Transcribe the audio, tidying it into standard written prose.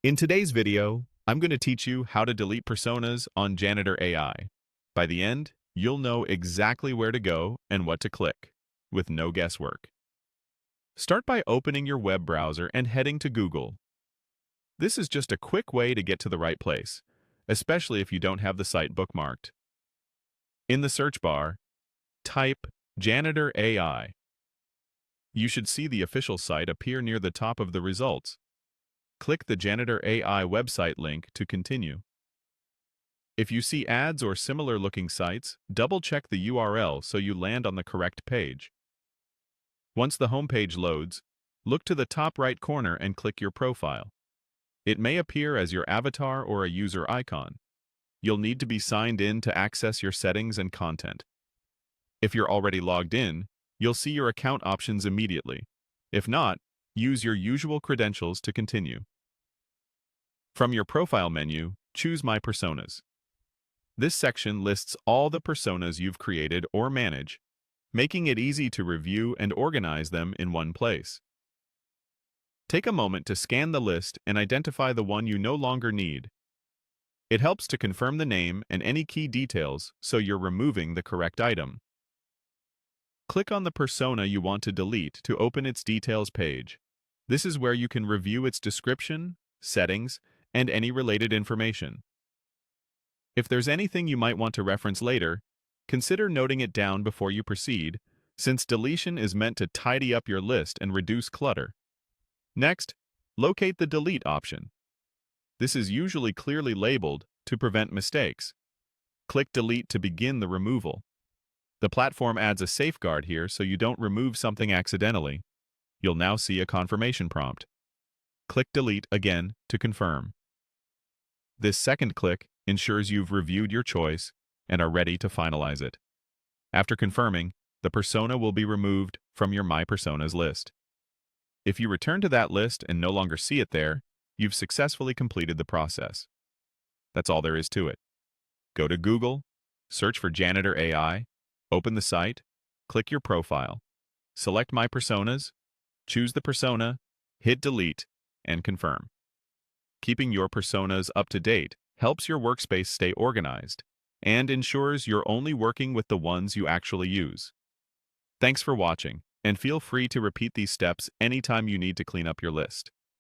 In today's video, I'm going to teach you how to delete personas on Janitor AI. By the end, you'll know exactly where to go and what to click, with no guesswork. Start by opening your web browser and heading to Google. This is just a quick way to get to the right place, especially if you don't have the site bookmarked. In the search bar, type Janitor AI. You should see the official site appear near the top of the results. Click the Janitor AI website link to continue. If you see ads or similar-looking sites, double-check the URL so you land on the correct page. Once the homepage loads, look to the top right corner and click your profile. It may appear as your avatar or a user icon. You'll need to be signed in to access your settings and content. If you're already logged in, you'll see your account options immediately. If not, use your usual credentials to continue. From your profile menu, choose My Personas. This section lists all the personas you've created or manage, making it easy to review and organize them in one place. Take a moment to scan the list and identify the one you no longer need. It helps to confirm the name and any key details so you're removing the correct item. Click on the persona you want to delete to open its details page. This is where you can review its description, settings, and any related information. If there's anything you might want to reference later, consider noting it down before you proceed, since deletion is meant to tidy up your list and reduce clutter. Next, locate the Delete option. This is usually clearly labeled to prevent mistakes. Click Delete to begin the removal. The platform adds a safeguard here so you don't remove something accidentally. You'll now see a confirmation prompt. Click Delete again to confirm. This second click ensures you've reviewed your choice and are ready to finalize it. After confirming, the persona will be removed from your My Personas list. If you return to that list and no longer see it there, you've successfully completed the process. That's all there is to it. Go to Google, search for Janitor AI, open the site, click your profile, select My Personas, choose the persona, hit Delete, and confirm. Keeping your personas up to date helps your workspace stay organized and ensures you're only working with the ones you actually use. Thanks for watching, and feel free to repeat these steps anytime you need to clean up your list.